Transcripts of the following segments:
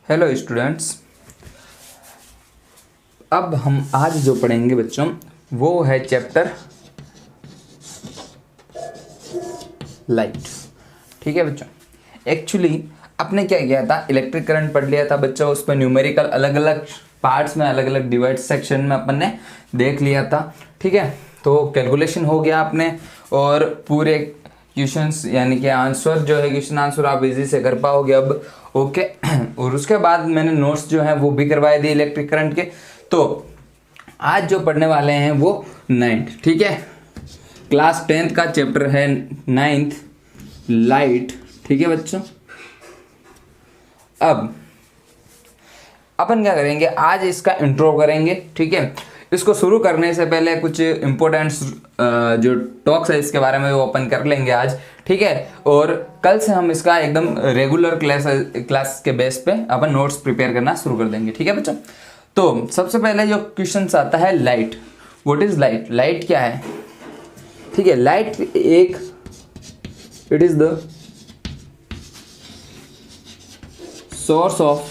Hello students. अब हम आज जो पढ़ेंगे बच्चों वो है चैप्टर लाइट। ठीक है बच्चों, एक्चुअली आपने क्या किया था, इलेक्ट्रिक करंट पढ़ लिया था बच्चों, उस पर न्यूमेरिकल अलग अलग पार्ट्स में अलग अलग डिवाइड सेक्शन में अपन ने देख लिया था। ठीक है, तो कैलकुलेशन हो गया आपने और पूरे क्वेश्चंस यानी कि आंसर जो है क्वेश्चन आंसर आप इजी से कर पाओगे अब। ओके और उसके बाद मैंने नोट्स जो हैं वो भी करवाए दिए इलेक्ट्रिक करंट के। तो आज जो पढ़ने वाले हैं वो 9th, ठीक है, क्लास 10th का चैप्टर है 9th लाइट। ठीक है बच्चों, अब अपन क्या करेंगे, आज इसका इंट्रो करेंगे। ठीक है, इसको शुरू करने से पहले कुछ इंपॉर्टेंट जो टॉक्स है इसके बारे में वो अपन कर लेंगे आज। ठीक है, और कल से हम इसका एकदम रेगुलर क्लास के बेस पे अपन नोट्स प्रिपेयर करना शुरू कर देंगे। ठीक है बच्चों, तो सबसे पहले जो क्वेश्चन आता है light. What is light? Light क्या है? ठीक है, लाइट एक it is the source of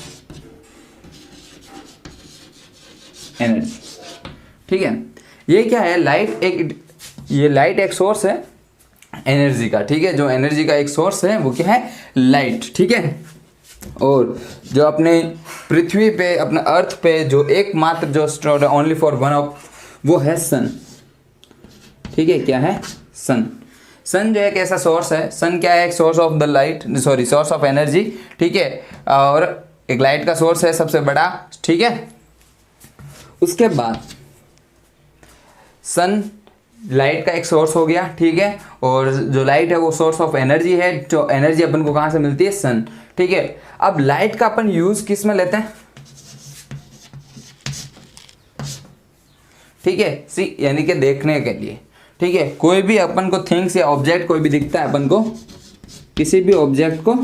energy. ठीक है, ये क्या है, लाइट एक सोर्स है एनर्जी का। ठीक है, जो एनर्जी का एक सोर्स है वो क्या है, लाइट। ठीक है, और जो अपने पृथ्वी पे अपने अर्थ पे जो एकमात्र जो स्टोर है ओनली फॉर वन ऑफ वो है सन। ठीक है, क्या है, सन। सन जो है एक ऐसा सोर्स है, सन क्या है, एक source of the light, sorry source of energy. ठीक है, और एक लाइट का सोर्स है सबसे बड़ा। ठीक है, उसके बाद सन लाइट का एक सोर्स हो गया। ठीक है, और जो लाइट है वो सोर्स ऑफ एनर्जी है, जो एनर्जी अपन को कहाँ से मिलती है, सन। ठीक है, अब लाइट का अपन यूज किस में लेते हैं? ठीक है, सी यानी कि देखने के लिए। ठीक है, कोई भी अपन को थिंग्स या ऑब्जेक्ट कोई भी दिखता है अपन को, किसी भी ऑब्जेक्ट को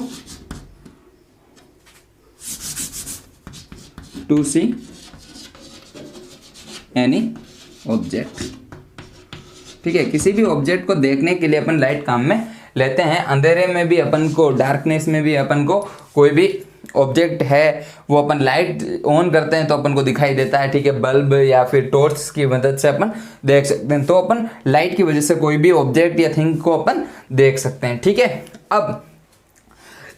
टू सी एनी ऑब्जेक्ट। ठीक है, किसी भी ऑब्जेक्ट को देखने के लिए अपन लाइट काम में लेते हैं। अंधेरे में भी अपन को, डार्कनेस में भी अपन को कोई भी ऑब्जेक्ट है वो अपन लाइट ऑन करते हैं तो अपन को दिखाई देता है। ठीक है, बल्ब या फिर टॉर्च की मदद से अपन देख सकते हैं। तो अपन लाइट की वजह से कोई भी ऑब्जेक्ट या थिंग को अपन देख सकते हैं। ठीक है, अब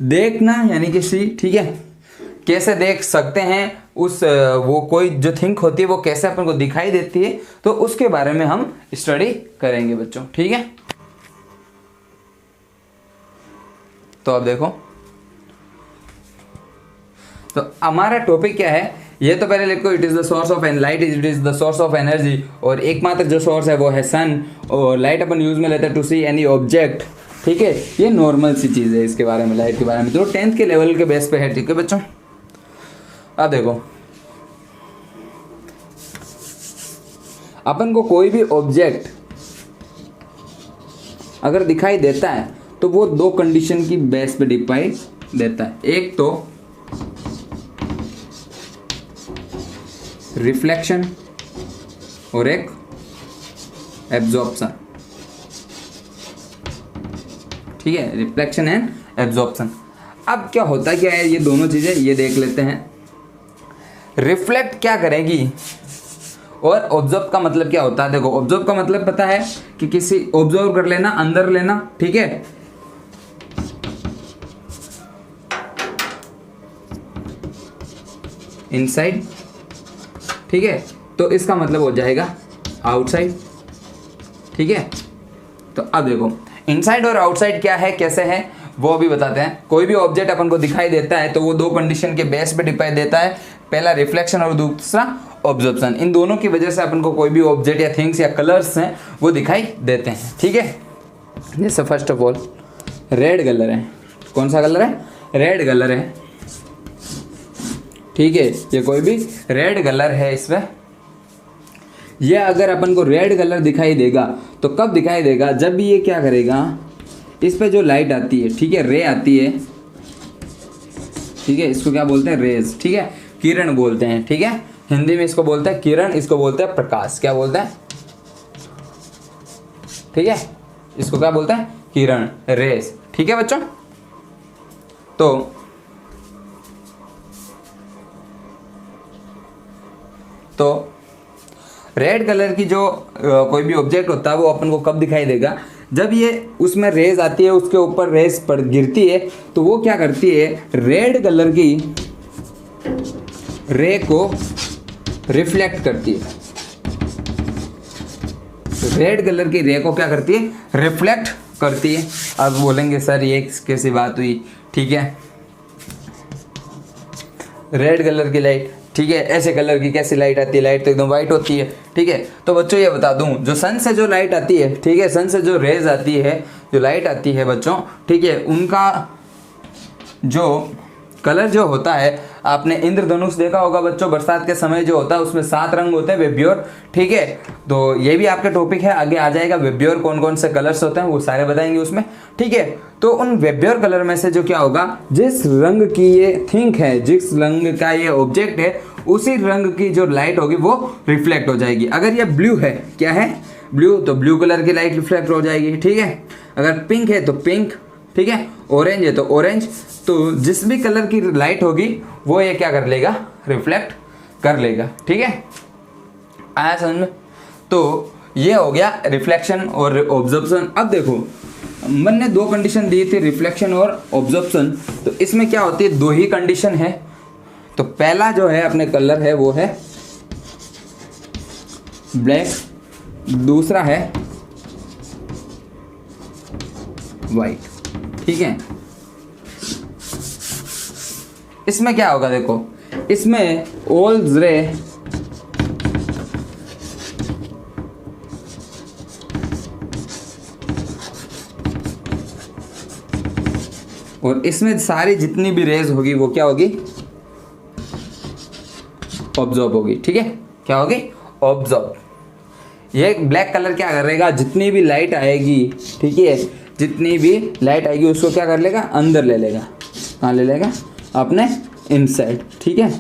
देखना यानी कि सी। ठीक है, कैसे देख सकते हैं उस वो कोई जो थिंक होती है वो कैसे अपन को दिखाई देती है, तो उसके बारे में हम स्टडी करेंगे बच्चों। ठीक है, तो अब देखो, तो हमारा टॉपिक क्या है ये तो पहले लिखो। It is the source of light, it is the source of energy, और एकमात्र जो सोर्स है वो है सन, और लाइट अपन यूज में लेते हैं टू सी एनी ऑब्जेक्ट। ठीक है, ये नॉर्मल सी चीज़ है इसके बारे में, लाइट के बारे में, तो 10th के लेवल के बेस पे है। ठीक है बच्चों, अब देखो, अपन को कोई भी ऑब्जेक्ट अगर दिखाई देता है तो वो दो कंडीशन की बेस पे दिखाई देता है। एक तो रिफ्लेक्शन और एक एब्जॉर्प्शन। ठीक है, रिफ्लेक्शन एंड एब्जॉर्प्शन। अब क्या होता क्या है, ये दोनों चीजें ये देख लेते हैं। रिफ्लेक्ट क्या करेगी और ऑब्जर्व का मतलब क्या होता है? देखो, ऑब्जर्व का मतलब पता है कि किसी ऑब्जर्व कर लेना, अंदर लेना। ठीक है, इनसाइड। ठीक है, तो इसका मतलब हो जाएगा आउटसाइड। ठीक है, तो अब देखो इनसाइड और आउटसाइड क्या है, कैसे है वो भी बताते हैं। कोई भी ऑब्जेक्ट अपन को दिखाई देता है तो वो दो कंडीशन के बेस पे दिखाई देता है, पहला रिफ्लेक्शन और दूसरा ऑब्जर्प्शन। इन दोनों की वजह से अपन को कोई भी ऑब्जेक्ट या थिंग्स या कलर्स हैं वो दिखाई देते हैं। ठीक है, जैसे first of all red colour है। कौन सा कलर है? रेड कलर है। ठीक है, ये कोई भी रेड कलर है, इसमें ये अगर अपन को रेड कलर दिखाई देगा तो कब दिखाई देगा? जब भी ये क्या करेगा, इस पे जो लाइट आती है, ठीक है, रे आती है। ठीक है, इसको क्या बोलते हैं? रेज। ठीक है, किरण बोलते हैं। ठीक है, हिंदी में इसको बोलते हैं किरण, इसको बोलते हैं प्रकाश। क्या बोलते हैं? ठीक है, इसको क्या बोलते हैं? किरण, रेज। ठीक है बच्चों, तो तो रेड कलर की जो कोई भी ऑब्जेक्ट होता है वो अपन को कब दिखाई देगा, जब ये उसमें रेज आती है, उसके ऊपर रेज पर गिरती है तो वो क्या करती है, रेड कलर की रे को रिफ्लेक्ट करती है। रेड कलर की रे को क्या करती है, रिफ्लेक्ट करती है। अब बोलेंगे सर ये कैसी बात हुई, ठीक है, रेड कलर की लाइट, ठीक है, ऐसे कलर की कैसी लाइट आती है, लाइट तो एकदम वाइट होती है, ठीक है। तो बच्चों ये बता दूं, जो सन से जो लाइट आती है, ठीक है, सन से जो रेज आती है, जो लाइट आती है बच्चों, ठीक है, उनका जो कलर जो होता है, आपने इंद्रधनुष देखा होगा बच्चों, बरसात के समय जो होता है उसमें 7 रंग होते हैं, वेब्योर, ठीक है। तो ये भी आपके टॉपिक है, आगे आ जाएगा वेब्योर कौन कौन से कलर्स होते हैं वो सारे बताएंगे उसमें, ठीक है। तो उन वेब्योर कलर में से जो क्या होगा, जिस रंग की ये थिंक है, जिस रंग का ये ऑब्जेक्ट है, उसी रंग की जो लाइट होगी वो रिफ्लेक्ट हो जाएगी। अगर ये ब्लू है, क्या है, ब्लू, तो ब्लू कलर की लाइट रिफ्लेक्ट हो जाएगी, ठीक है। अगर पिंक है तो पिंक, ठीक है, ऑरेंज है तो ऑरेंज, तो जिस भी कलर की लाइट होगी वो ये क्या कर लेगा, रिफ्लेक्ट कर लेगा, ठीक है, आया समझ में। तो ये हो गया रिफ्लेक्शन और ऑब्जर्प्शन। अब देखो मैंने 2 कंडीशन दी थी, रिफ्लेक्शन और ऑब्जर्प्शन, तो इसमें क्या होती है, 2 ही कंडीशन है। तो पहला जो है अपने कलर है वो है ब्लैक, दूसरा है वाइट, ठीक है। इसमें क्या होगा देखो, इसमें ऑल रे और इसमें सारी जितनी भी रेज होगी वो क्या होगी, ऑब्जॉर्ब होगी, ठीक है, क्या होगी, ऑब्जॉर्ब। ये ब्लैक कलर क्या करेगा, जितनी भी लाइट आएगी, ठीक है, जितनी भी लाइट आएगी उसको क्या कर लेगा, अंदर ले लेगा, कहाँ ले लेगा, अपने इनसाइड, ठीक है।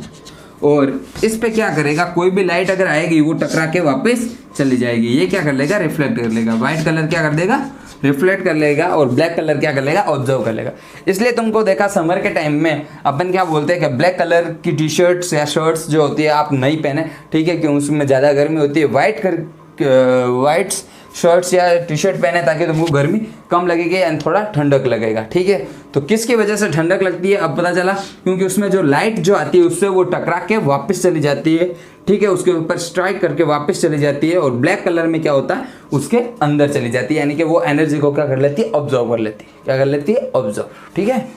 और इस पे क्या करेगा, कोई भी लाइट अगर आएगी वो टकरा के वापस चली जाएगी, ये क्या कर लेगा, रिफ्लेक्ट कर लेगा। वाइट कलर क्या कर देगा, रिफ्लेक्ट कर लेगा, और ब्लैक कलर क्या कर लेगा, ऑब्जर्व कर लेगा। इसलिए तुमको देखा समर के टाइम में अपन क्या बोलते हैं कि ब्लैक कलर की टी शर्ट्स या शर्ट्स जो होती है आप नहीं पहने, ठीक है, क्यों, उसमें ज़्यादा गर्मी होती है। वाइट शर्ट्स या टी शर्ट पहने ताकि तुमको गर्मी कम लगेगी एंड थोड़ा ठंडक लगेगा, ठीक है। तो किसकी वजह से ठंडक लगती है अब पता चला, क्योंकि उसमें जो लाइट जो आती है उससे वो टकरा के वापस चली जाती है, ठीक है, उसके ऊपर स्ट्राइक करके वापस चली जाती है। और ब्लैक कलर में क्या होता है, उसके अंदर चली जाती है, यानी कि वो एनर्जी को क्या कर लेती है, ऑब्जर्व कर लेती है, क्या कर लेती है, ऑब्जर्व, ठीक है।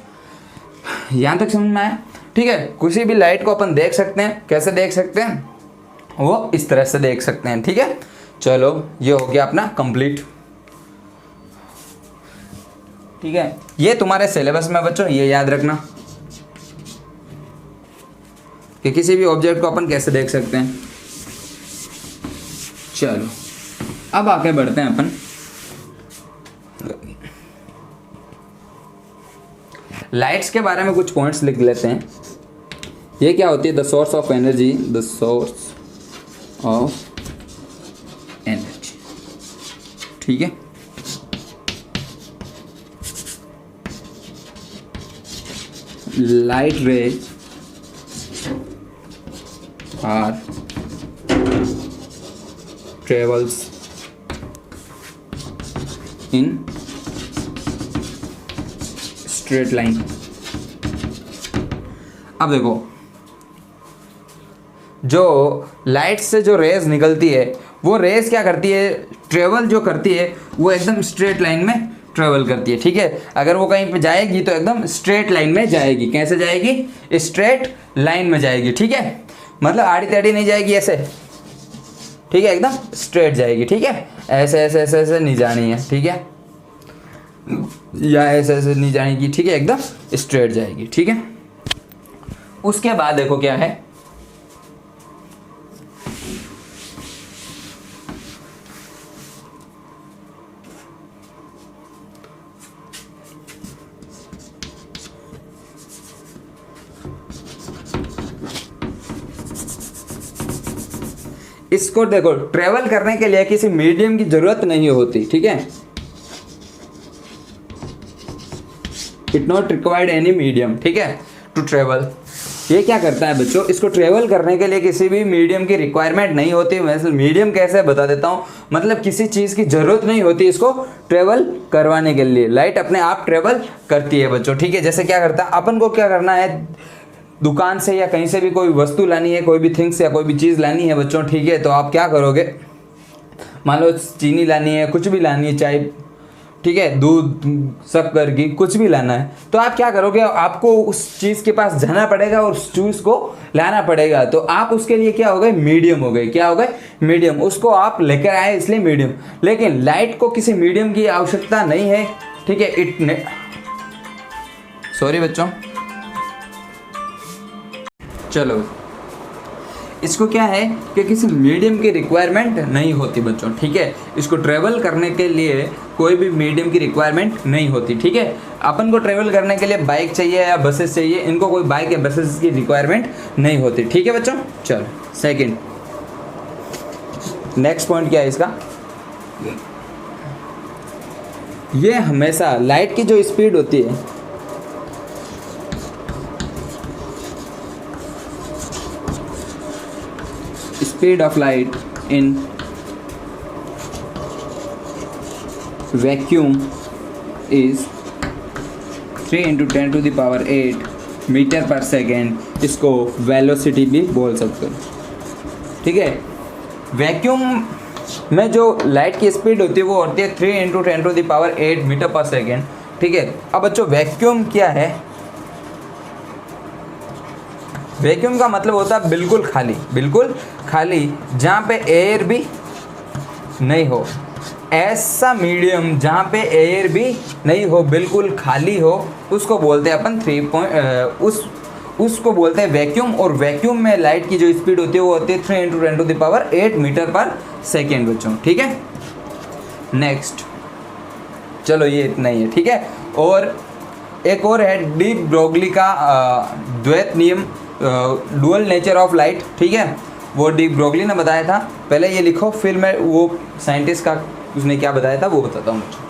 यहाँ तक समझ में आया, ठीक है। किसी भी लाइट को अपन देख सकते हैं, कैसे देख सकते हैं, वो इस तरह से देख सकते हैं, ठीक है। चलो ये हो गया अपना कंप्लीट, ठीक है। ये तुम्हारे सिलेबस में बच्चों ये याद रखना कि किसी भी ऑब्जेक्ट को अपन कैसे देख सकते हैं। चलो अब आगे बढ़ते हैं अपन, लाइट्स के बारे में कुछ पॉइंट्स लिख लेते हैं। ये क्या होती है, the source of energy, the source of energy, ठीक है। Light rays are travels in straight line. अब देखो जो लाइट से जो रेज निकलती है वो रेज क्या करती है, ट्रेवल जो करती है वो एकदम स्ट्रेट लाइन में ट्रेवल करती है, ठीक है। अगर वो कहीं पे जाएगी तो एकदम स्ट्रेट लाइन में जाएगी। कैसे जाएगी, स्ट्रेट लाइन में जाएगी, ठीक है, मतलब आड़ी टेढ़ी नहीं जाएगी ऐसे, ठीक है, एकदम स्ट्रेट जाएगी, ठीक है। ऐसे ऐसे ऐसे ऐसे नहीं जानी है, ठीक है, या ऐसे ऐसे नहीं जाएगी, ठीक है, एकदम स्ट्रेट जाएगी, ठीक है। उसके बाद देखो क्या है, इसको देखो ट्रेवल करने के लिए किसी मीडियम की जरूरत नहीं होती, ठीक है, it not required any medium, ठीक है, टू ट्रेवल। ये क्या करता है बच्चों, इसको ट्रेवल करने के लिए किसी भी मीडियम की रिक्वायरमेंट नहीं होती। वैसे मीडियम कैसे बता देता हूँ, मतलब किसी चीज़ की ज़रूरत नहीं होती इसको ट्रेवल करवाने के लिए, लाइट अपने आप ट्रेवल करती है बच्चों। ठीक है, जैसे क्या करता है, अपन को क्या करना है, दुकान से या कहीं से भी कोई वस्तु लानी है, कोई भी थिंग्स या कोई भी चीज़ लानी है बच्चों। ठीक है, तो आप क्या करोगे, मान लो चीनी लानी है, कुछ भी लानी है, चाय, ठीक है, दूध, शक्कर की कुछ भी लाना है, तो आप क्या करोगे, आपको उस चीज़ के पास जाना पड़ेगा और उस चीज़ को लाना पड़ेगा। तो आप उसके लिए क्या हो गए, मीडियम हो गए। क्या हो गए, मीडियम। उसको आप लेकर आए इसलिए मीडियम। लेकिन लाइट को किसी मीडियम की आवश्यकता नहीं है। ठीक है, सॉरी बच्चों, चलो, इसको क्या है कि किसी मीडियम की रिक्वायरमेंट नहीं होती बच्चों। ठीक है, इसको ट्रेवल करने के लिए कोई भी मीडियम की रिक्वायरमेंट नहीं होती। ठीक है, अपन को ट्रेवल करने के लिए बाइक चाहिए या बसेस चाहिए, इनको कोई बाइक या बसेस की रिक्वायरमेंट नहीं होती। ठीक है बच्चों, चलो सेकंड, नेक्स्ट पॉइंट क्या है इसका, ये हमेशा लाइट की जो स्पीड होती है, speed of light in vacuum is 3 × 10⁸ metre पर सेकेंड। इसको वेलोसिटी भी बोल सकते हो। ठीक है, वैक्यूम में जो लाइट की स्पीड होती है वो होती है 3 × 10⁸ मीटर पर सेकेंड। ठीक है, अब बच्चों वैक्यूम क्या है, वैक्यूम का मतलब होता है बिल्कुल खाली, बिल्कुल खाली, जहाँ पे एयर भी नहीं हो, ऐसा मीडियम जहाँ पे एयर भी नहीं हो, बिल्कुल खाली हो, उसको बोलते हैं अपन उसको बोलते हैं वैक्यूम। और वैक्यूम में लाइट की जो स्पीड होती है वो होती है 3 × 10⁸ मीटर पर सेकेंड बच्चों। ठीक है, नेक्स्ट, चलो ये इतना ही है। ठीक है, और एक और है डी ब्रोगली का द्वैत नियम, डुअल नेचर ऑफ लाइट। ठीक है, वो डी ब्रोगली ने बताया था। पहले ये लिखो, फिर मैं वो साइंटिस्ट का उसने क्या बताया था वो बताता हूँ मुझे।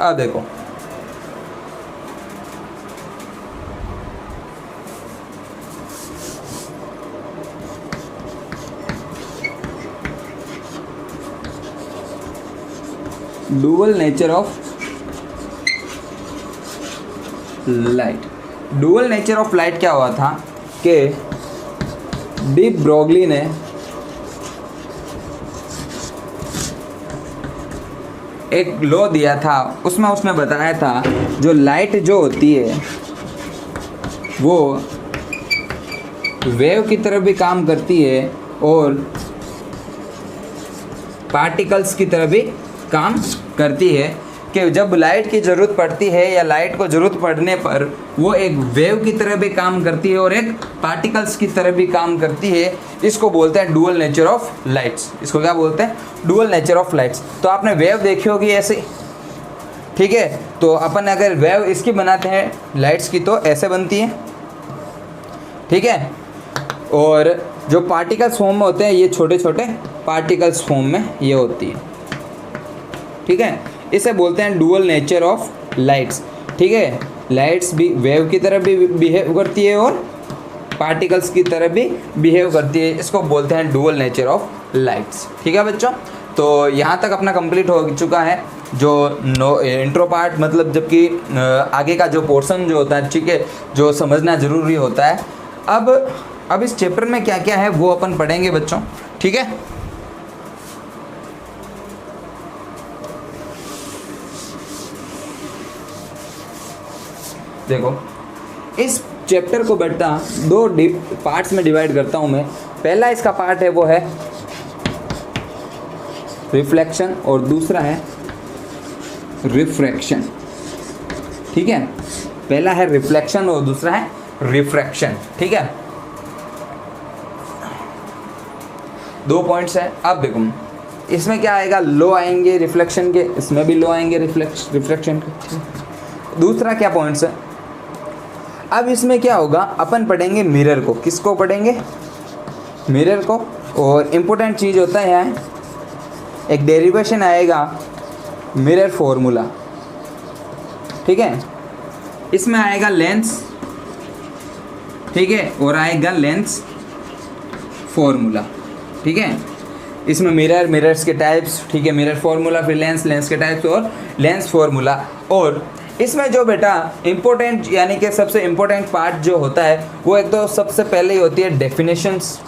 अब देखो, dual nature of light, dual nature of light क्या हुआ था कि डी ब्रोगली ने एक लॉ दिया था, उसमें उसने बताया था जो लाइट जो होती है वो वेव की तरह भी काम करती है और पार्टिकल्स की तरह भी काम करती है, कि जब लाइट की ज़रूरत पड़ती है या लाइट को ज़रूरत पड़ने पर वो एक वेव की तरह भी काम करती है और एक पार्टिकल्स की तरह भी काम करती है। इसको बोलते हैं डुअल नेचर ऑफ लाइट्स। इसको क्या बोलते हैं, डुअल नेचर ऑफ लाइट्स। तो आपने वेव देखी होगी ऐसे, ठीक है, तो अपन अगर वेव इसकी बनाते हैं लाइट्स की तो ऐसे बनती है। ठीक है, और जो पार्टिकल्स फॉर्म में होते हैं ये छोटे छोटे पार्टिकल्स फॉर्म में ये होती है। ठीक है, इसे बोलते हैं डुअल नेचर ऑफ लाइट्स। ठीक है, लाइट्स भी वेव की तरह भी बिहेव करती है और पार्टिकल्स की तरह भी बिहेव करती है, इसको बोलते हैं डुअल नेचर ऑफ लाइट्स। ठीक है बच्चों, तो यहाँ तक अपना कंप्लीट हो चुका है जो इंट्रो पार्ट, मतलब जबकि आगे का जो पोर्शन जो होता है, ठीक है, जो समझना ज़रूरी होता है। अब इस चैप्टर में क्या क्या है वो अपन पढ़ेंगे बच्चों। ठीक है, देखो इस चैप्टर को बेटा दो पार्ट्स में डिवाइड करता हूँ मैं। पहला इसका पार्ट है वो है रिफ्लेक्शन और दूसरा है रिफ्रैक्शन। ठीक है, पहला है रिफ्लेक्शन और दूसरा है रिफ्रैक्शन। ठीक है, दो पॉइंट्स हैं। अब देखो इसमें क्या आएगा, लो आएंगे रिफ्लेक्शन के, इसमें भी लो आएंगे रिफ्लेक्शन के। दूसरा क्या पॉइंट्स है, अब इसमें क्या होगा, अपन पढ़ेंगे मिरर को। किसको पढ़ेंगे, मिरर को। और इम्पोर्टेंट चीज़ होता है यहाँ, एक डेरिवेशन आएगा मिरर फॉर्मूला, ठीक है, इसमें आएगा लेंस, ठीक है, और आएगा लेंस फॉर्मूला, ठीक है, इसमें मिरर, मिरर्स के टाइप्स, ठीक है, मिरर फॉर्मूला, फिर लेंस, लेंस के टाइप्स और लेंस फॉर्मूला। और इसमें जो बेटा इम्पोर्टेंट यानी कि सबसे इम्पोर्टेंट पार्ट जो होता है वो एक तो सबसे पहले ही होती है डेफिनेशंस,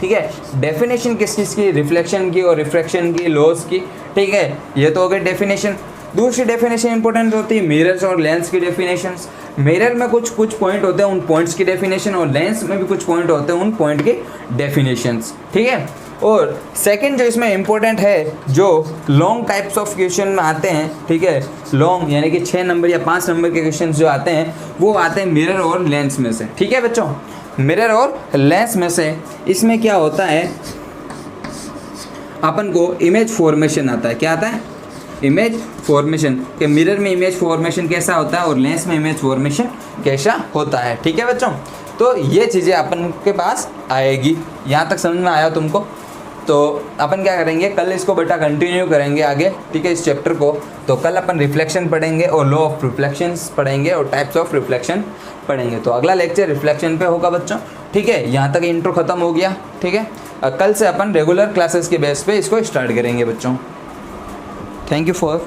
ठीक है, डेफिनेशन किस चीज़ की, रिफ्लेक्शन की और रिफ्रैक्शन की, लॉस की, ठीक है, ये तो हो गई डेफिनेशन। दूसरी डेफिनेशन इंपॉर्टेंट होती है मिरर्स और लेंस की डेफिनेशंस। मिरर में कुछ पॉइंट होते हैं, उन पॉइंट्स की डेफिनेशन, और लेंस में भी कुछ पॉइंट होते हैं, उन पॉइंट की डेफिनेशंस, ठीक है। और सेकंड जो इसमें इंपॉर्टेंट है, जो लॉन्ग टाइप्स ऑफ क्वेश्चन में आते हैं, ठीक है, लॉन्ग यानी कि 6 नंबर या 5 नंबर के क्वेश्चन जो आते हैं वो आते हैं मिरर और लेंस में से, ठीक है बच्चों, मिरर और लेंस में से। इसमें क्या होता है, अपन को इमेज फॉर्मेशन आता है, क्या आता है, इमेज फॉर्मेशन, कि मिरर में इमेज फॉर्मेशन कैसा होता है और लेंस में इमेज फॉर्मेशन कैसा होता है, ठीक है बच्चों। तो ये चीज़ें अपन के पास आएगी। यहाँ तक समझ में आया तुमको? तो अपन क्या करेंगे, कल इसको बेटा कंटिन्यू करेंगे आगे, ठीक है, इस चैप्टर को। तो कल अपन रिफ्लेक्शन पढ़ेंगे और लॉ ऑफ रिफ्लेक्शंस पढ़ेंगे और टाइप्स ऑफ रिफ्लेक्शन पढ़ेंगे। तो अगला लेक्चर रिफ्लेक्शन पे होगा बच्चों, ठीक है। यहाँ तक इंट्रो खत्म हो गया, ठीक है। कल से अपन रेगुलर क्लासेस के बेस पे इसको स्टार्ट करेंगे बच्चों। Thank you for